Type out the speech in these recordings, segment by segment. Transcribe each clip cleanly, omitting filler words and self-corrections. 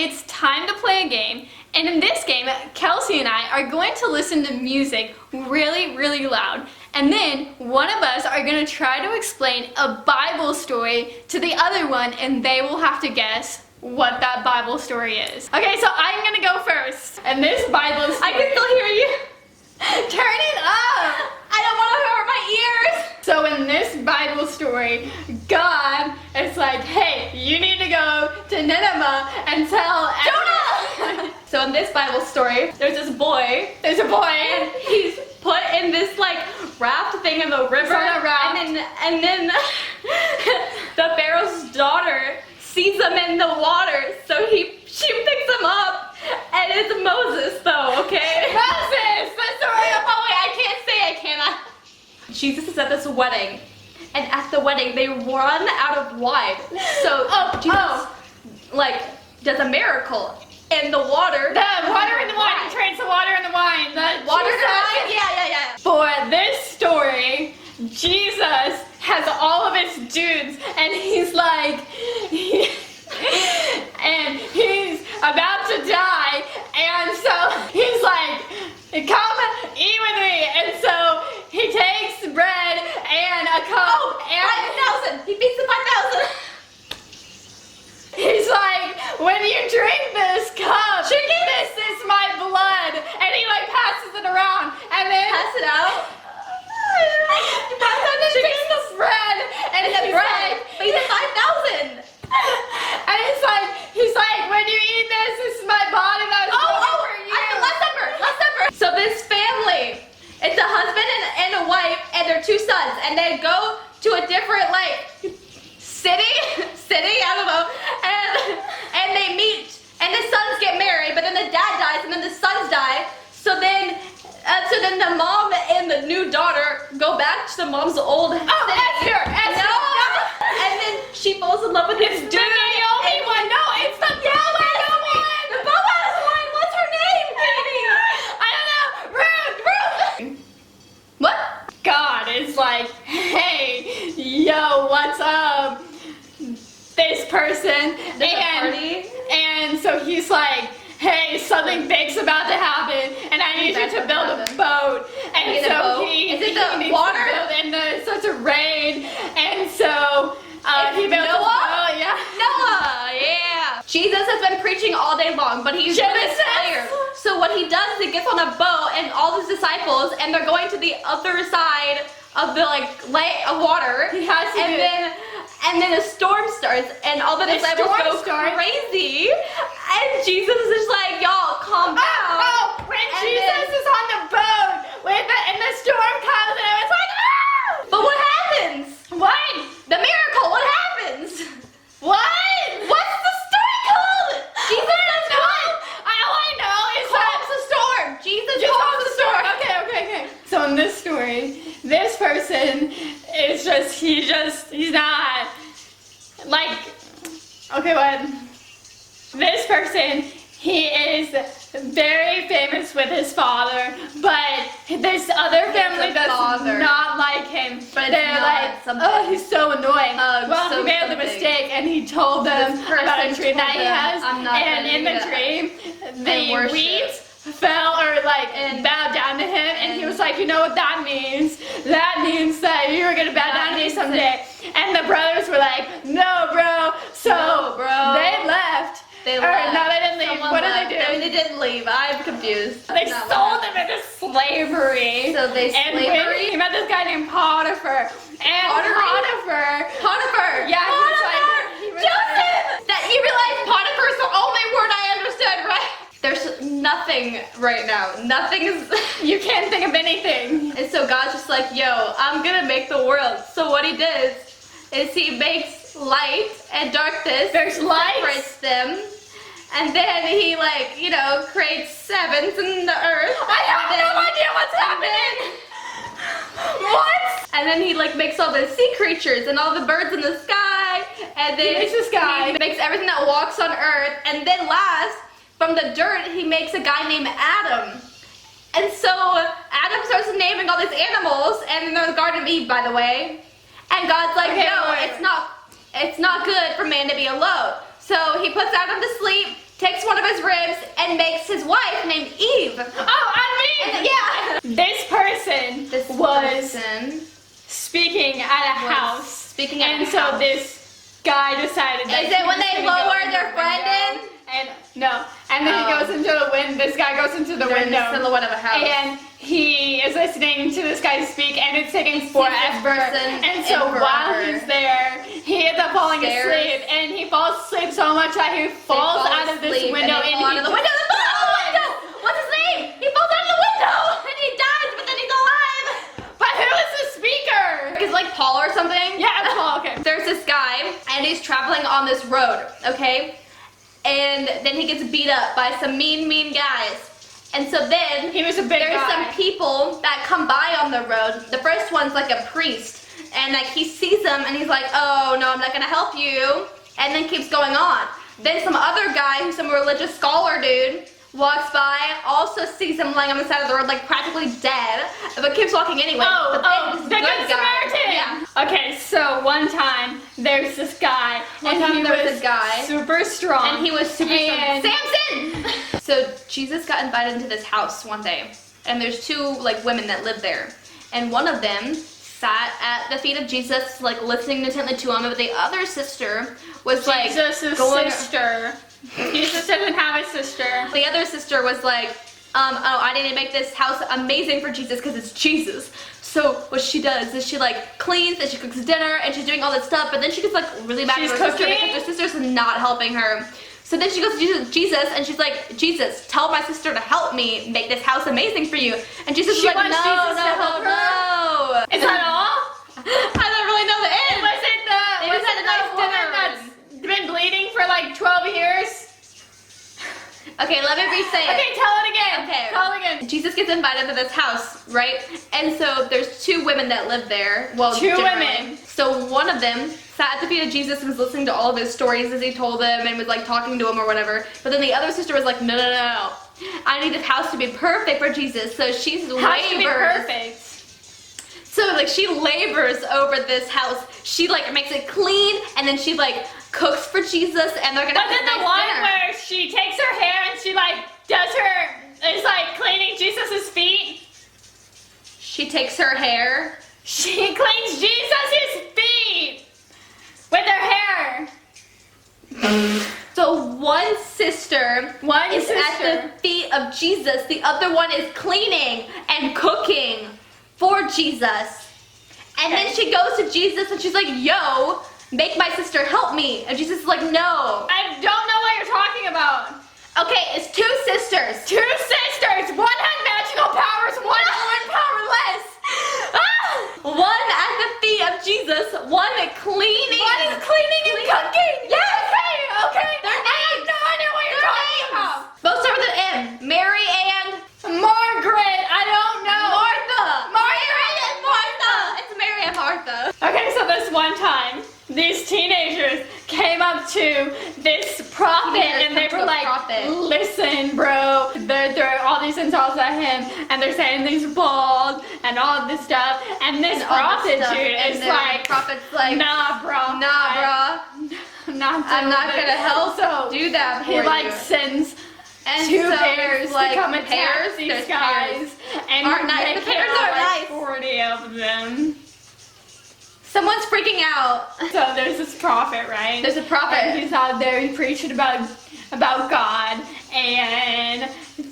it's time to play a game. And in this game, Kelsey and I are going to listen to music really, really loud. And then one of us are going to try to explain a Bible story to the other one, and they will have to guess what that Bible story is. Okay, so I'm going to go first. And this Bible story... I can still hear you. Turn it up! I don't want to hurt my ears. So in this Bible story, God is like, hey, you need to go to Nineveh and tell Jonah! So in this Bible story, there's this boy. There's a boy. And he's put in this like raft thing in the river. On a raft. And then the Pharaoh's daughter sees him in the water. So she picks him up. And it's Moses though, okay? Moses! The story of... Oh wait, I can't say I cannot. Jesus is at this wedding. And at the wedding, they run out of wine. So Jesus like does a miracle. In the water. The water in the wine. He turns the water in the wine. The water in the Jesus. wine? Yeah. For this story, Jesus has all of his dudes, and he's like, and he's about to die, and so he's like, come eat with me, and so he takes bread and a cup. Oh, and 5,000. He feeds the 5,000. He's like, when you drink this cup, this is my blood. And he like passes it around. And then pass it out. And then takes the bread. And the he's bread. like, But he said 5,000. And he's like, when you eat this is my body that was broken for you. Last Supper. So this family, it's a husband and a wife and their 2 sons. And they go to a different like city, I don't know, and they meet, and the sons get married, but then the dad dies, and then the sons die. So then the mom and the new daughter go back to the mom's old city. Esther. No. And then she falls in love with his dude. Naomi one. No, it's the Boaz one. The Boaz one. What's her name, Katie? I don't know. Ruth. What? God is like, hey, yo, what's up? This person. And so he's like, hey, something big's about to happen, and I need you to build a boat. And so he is it the water? And it's such a rain, and so he built a boat. Yeah. Noah, yeah. Jesus has been preaching all day long, but he's really tired. So what he does is he gets on a boat and all his disciples, and they're going to the other side of the lake of water. He has to and then a storm starts, and all the disciples go crazy. And Jesus is just like, y'all, calm down. When Jesus is on the boat and the storm comes, and it's like, ah! But what happens? What? The miracle, what happens? What? What's the story called? Jesus does what? All I know is calms the storm. Jesus calms the storm. Okay. So in this story, this person is he's not, like, okay, what? This person, he is very famous with his father, but this other family does not like him. But they're like, oh, he's so annoying. He made the mistake, and he told them about a dream that he has, and in the dream, the weeds fell or bowed down to him, and he was like, you know what that means? That means that you were gonna bow down to me someday. And the brothers were like, no, bro. So they left. They left. No, they didn't leave. What did they do? They didn't leave. I'm confused. They sold him into slavery. So they slavery? He met this guy named Potiphar. And Potiphar. Yeah, he was Joseph! That you realize Potiphar's the only word I understood, right? There's nothing right now. Nothing is... You can't think of anything. And so God's just like, yo, I'm gonna make the world. So what he does is he makes light and darkness. There's light. Separates them. And then he creates sevens in the earth. I have no idea what's happening. What? And then he makes all the sea creatures and all the birds in the sky. And then he makes everything that walks on earth. And then last, from the dirt, he makes a guy named Adam. And so Adam starts naming all these animals, and they're in the Garden of Eve, by the way. And God's like, it's not good for man to be alone. So he puts Adam to sleep, takes one of his ribs and makes his wife named Eve. Oh, I mean, Yeah. this person was speaking at a house. Speaking at and a so house. this guy decided that Is it he when was they gonna go lower in their the friend window. in? And no, and then he goes into the wind. This guy goes into the They're in the window, silhouette of a house. and he is listening to this guy speak, and it's taking forever. And so while he's there, he ends up falling asleep, and he falls asleep so much that he falls out of this window, and out of the window. What's his name? He falls out of the window, and he dies, but then he's alive. But who is the speaker? It's like Paul or something. Yeah, Paul. Okay. There's this guy, and he's traveling on this road, okay? And then he gets beat up by some mean guys. And so then He was a big there's guy. some people that come by on the road. The first one's like a priest, and like he sees them, and he's like, "Oh no, I'm not gonna help you," and then keeps going on. Then some other guy, who's some religious scholar dude, walks by, also sees him lying on the side of the road, like practically dead, but keeps walking anyway. But then The this Good Samaritan. Yeah. Okay, so one time there's this guy, and he was super strong. And he was super And- strong. Samson! So Jesus got invited into this house one day, and there's two like women that live there, and one of them sat at the feet of Jesus, like listening intently to him, but the other sister was like Jesus' going. sister. Jesus doesn't have a sister. The other sister was like, oh, I need to make this house amazing for Jesus because it's Jesus. So what she does is she like cleans and she cooks dinner and she's doing all this stuff, but then she gets like really mad at her sister because her sister's not helping her. So then she goes to Jesus and she's like, "Jesus, tell my sister to help me make this house amazing for you." And Jesus is like, wants "No, Jesus to help her? no." Is that all? I don't really know the end. Was it They just had a nice the woman dinner. that's been bleeding for like 12 years? Okay, let me re-say it. Okay, tell it again. Okay. Tell it again. Jesus gets invited to this house, right? And so there's two women that live there. Well, Two generally. women. So one of them sat at the feet of Jesus and was listening to all of his stories as he told them and was like talking to him or whatever. But then the other sister was like, no. I need this house to be perfect for Jesus. So she's Has to be perfect. So like she labors over this house. She like makes it clean and then she like cooks for Jesus and they're gonna But have then a the nice one dinner. where she takes her hair and she like is like cleaning Jesus' feet. She takes her hair. She cleans Jesus' feet with her hair. So one sister is at sister. the feet of Jesus. The other one is cleaning and cooking for Jesus. And then she goes to Jesus and she's like, "Yo, make my sister help me." And Jesus is like, "No." I don't know what you're talking about. Okay, it's two sisters. Two sisters. One had magical powers. One was powerless. One at the feet of Jesus. One cleaning. One is cleaning and cooking. Yes. Okay. Their I have no idea what you're talking about. Both start with an M. Mary and Margaret. I don't know. Martha. Mary and Martha. It's Mary and Martha. Okay, so this one time, these teenagers came up to this prophet and they were like, "Listen, bro, they're throwing all these insults at him and they're saying he's bald and all this stuff." And this prophet dude is like, prophet's like, "Nah, bro. I'm not gonna help do that for He you. like sends And two so bears like, to come attack pears, these there's guys. And Aren't nice. they The pears kill are like nice. 40 of them. Someone's freaking out. So there's this prophet, right? There's a prophet. And he's out there, he's preaching about God and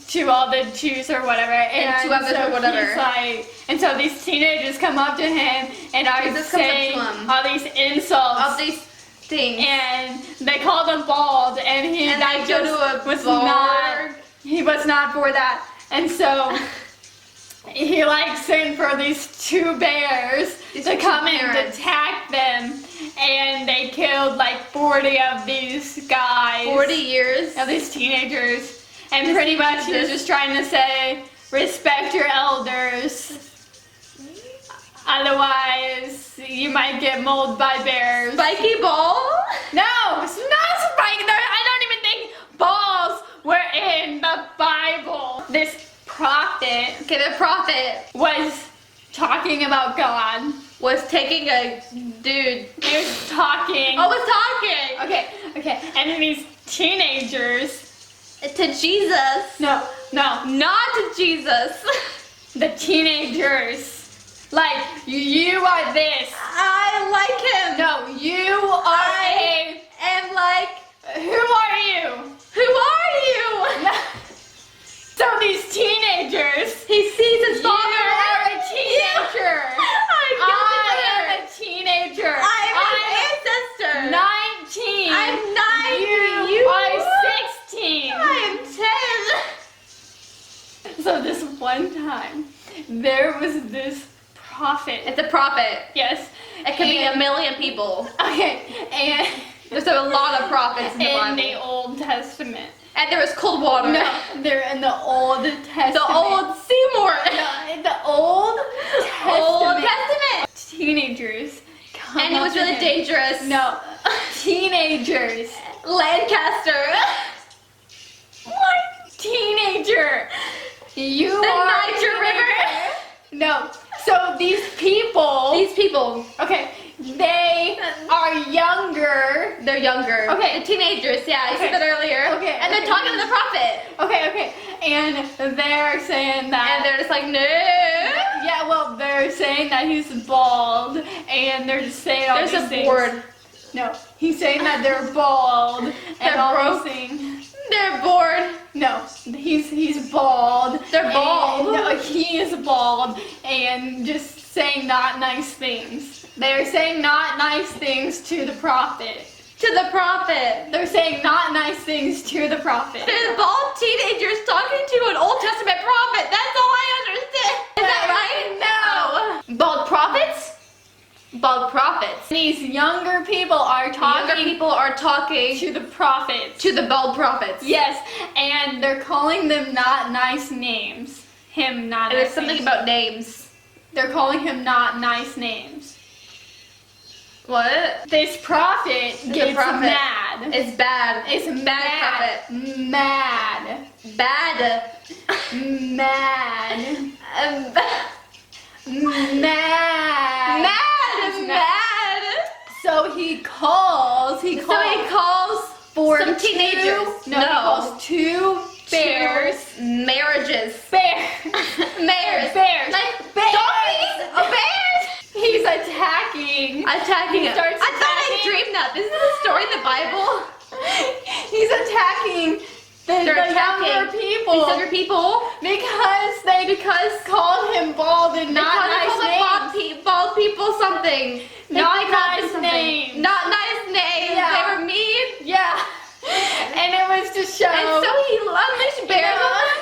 to all the Jews or whatever. And to others or whatever. He's like, and so these teenagers come up to him and are Jesus comes up saying to him. all these insults. Of these things. And they called him bald, and he And that they go just to a was bar. not. He was not for that, and so he like sent for these two bears to come and attack them, and they killed like 40 of these guys. 40 years. Of these teenagers, and pretty much he was just trying to say, respect your elders. Otherwise, you might get mauled by bears. Spiky ball? No, it's not spiky. I don't even think balls were in the Bible. This prophet Okay, the prophet was talking about God. was taking a dude. He was talking. Oh, was talking. Okay. And then these teenagers To Jesus. No. Not to Jesus. The teenagers. Like, you are this. I like him. No, you are am like. Who are you? Who are you? So these teenagers. He sees his father. You are a teenager. I am a teenager. I'm his ancestor. 19. I'm 9. You are 16. I'm 10. So this one time, there was this prophet. It's a prophet. Yes. It could be a million people. Okay, and There's a lot of prophets in the Bible. in the Old Testament. And there was cold water. No, they're in the Old Testament. The old Seymour. No, in the Old Testament. Old Testament. Teenagers. Come And it was up to really him. dangerous. No, teenagers. Lancaster. What? Teenager. You The are a Niger teenager. River. No. So these people. These people. Okay. They are younger. They're younger. Okay. The teenagers, yeah, I Okay. said that earlier. Okay, And they're okay. talking to the prophet. Okay. And they're saying that. And they're just like, no. Yeah, well, they're saying that he's bald, and they're just saying all There's these a things. board. No, he's saying that they're bald and They're all broke. these things. They're bored. No, he's bald. They're bald. And, no, he is bald and just saying not nice things. They're saying not nice things to the prophet. To the prophet. They're saying not nice things to the prophet. They're bald teenagers talking to an Old Testament prophet. That's all I understand. Is that right? No. Bald prophets? Bald prophets. These younger people are Younger talking people are talking to the prophets. to the bald prophets. Yes, and they're calling them not nice names. Him not And nice there's something names. about names. They're calling him not nice names. What? This prophet gets prophet. mad. It's bad. It's bad mad. prophet. Mad. Bad. Mad. Um, Mad. mad. So he calls. So he calls for some two- teenagers. No, he calls two bears. Marriages. Bears. Mares. Bears. Like Bears. donkeys. Bears. He's attacking. Attacking He him. starts I thought I attacking. dreamed that. This is a story in the Bible. He's attacking the younger people. These younger people. Because they called him bald and not nice names. Bald people something. Not They called them nice something. names. Not nice names. Yeah. They were mean. Yeah. And it was to show. And so he unleashed bears on them.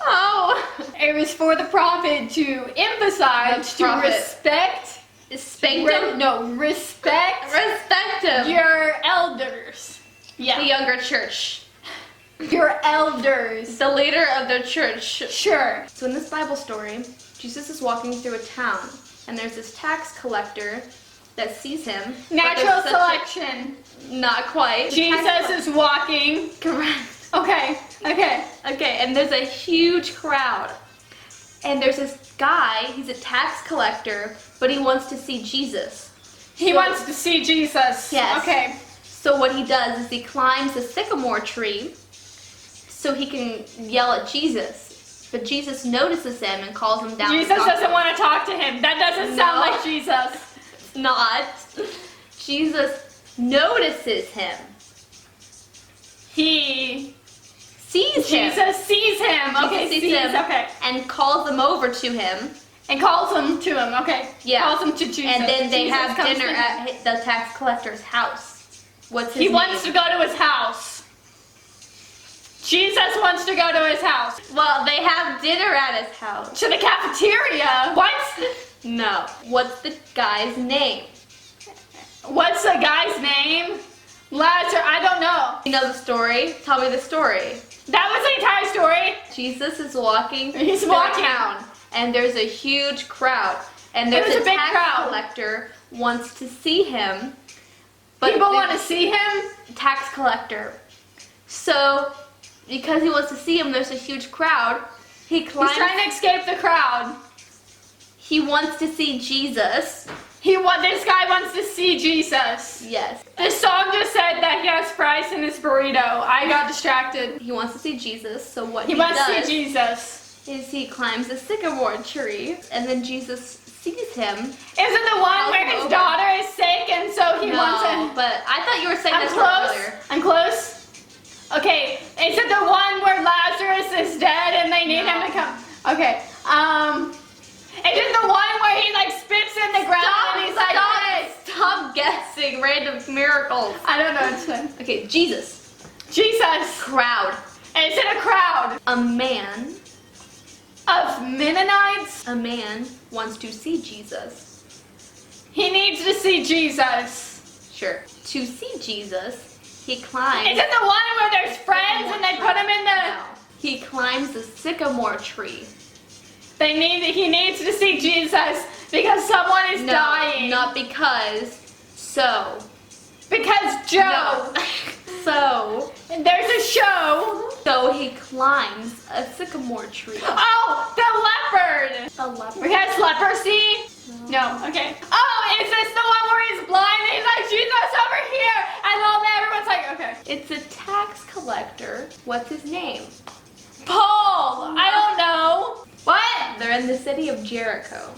Oh. It was for the prophet to emphasize, The prophet. to respect. Spank him. Respect Respect him. your elders. Yeah. The younger church. Your elders. The leader of their church. Sure. So in this Bible story, Jesus is walking through a town, and there's this tax collector that sees him. but Natural there's such selection. Not quite. Jesus is walking. Correct. Okay. Okay, and there's a huge crowd. And there's this guy, he's a tax collector, but he wants to see Jesus. He So- wants to see Jesus. Yes. Okay. So what he does is he climbs a sycamore tree so he can yell at Jesus. But Jesus notices him and calls him down. Jesus doesn't want to talk to him. That doesn't sound No. like Jesus. Not. Jesus notices him. He. Sees him. Jesus sees him. Okay. sees Sees. him. Okay. And calls him over to him. And calls him to him. Okay. Yeah. Calls him to Jesus. And then they Jesus have comes dinner to him. at the tax collector's house. What's his He name? wants to go to his house. Jesus wants to go to his house. Well, they have dinner at his house. To the cafeteria. What? No. What's the guy's name? What's the guy's name? Lazarus. I don't know. You know the story? Tell me the story. That was the entire story. Jesus is walking He's through walking. town, and there's a huge crowd. And there's There's a big tax crowd. collector wants to see him. But People want to see him. tax collector. So, because he wants to see him, there's a huge crowd. He climbs. He's trying to escape the crowd. He wants to see Jesus. This guy wants to see Jesus. Yes. The song just said that he has fries in his burrito. I got distracted. He wants to see Jesus, so what he wants to see Jesus is he climbs a sycamore tree, and then Jesus sees him. Is it the one where his daughter is sick, and so he wants to... but I thought you were saying I'm this close. earlier. I'm close. Okay, is it the one where Lazarus is dead and they need him to come? Okay. Is it the one where he like spits in the ground and he's like, hey. Stop guessing random miracles. I don't know. It's fine. Okay, Jesus. Crowd. And is it a crowd? A man. Of Mennonites? A man wants to see Jesus. He needs to see Jesus. Sure. To see Jesus, he climbs. Is it the one where there's friends and they put him in the... No. He climbs the sycamore tree. He needs to see Jesus because someone is dying. Not because. So. Because Joe. No. So. There's a show. So he climbs a sycamore tree. Oh, the leopard. A leopard. He has leprosy? No. Okay. Oh, is this the one where he's blind and he's like, Jesus over here? And all everyone's like, okay. It's a tax collector. What's his name? Paul. I don't know. What? They're in the city of Jericho,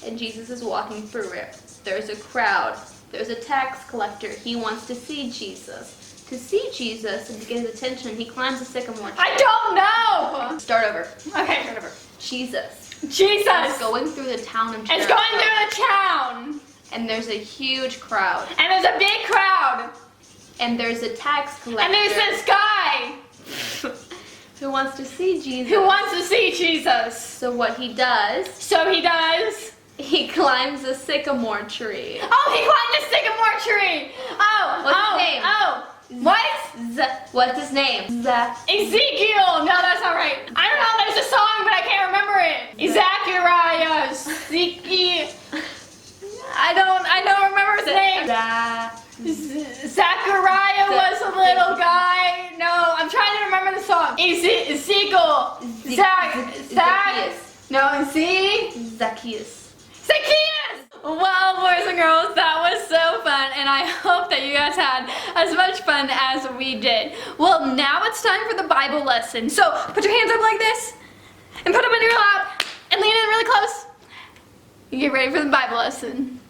and Jesus is walking through it. There's a crowd. There's a tax collector. He wants to see Jesus. To see Jesus and to get his attention, he climbs a sycamore tree. I don't know. Start over. Okay. Start over. Jesus. Jesus. It's going through the town of Jericho. It's going through the town. And there's a huge crowd. And there's a big crowd. And there's a tax collector. And there's this guy. Who wants to see Jesus. Who wants to see Jesus. So what he does. He climbs a sycamore tree. Oh, he climbed a sycamore tree. Oh. What's his name? Oh. What? What's his name? Ezekiel. No, that's not right. I don't know. There's a song, but I can't remember it. Zachariah. I don't remember his name. Zachariah was a little guy. No, I'm trying to remember the song. Ezekiel. Zacchaeus. Well, boys and girls, that was so fun, and I hope that you guys had as much fun as we did. Well, now it's time for the Bible lesson. So put your hands up like this, and put them in your lap, and lean in really close. You get ready for the Bible lesson.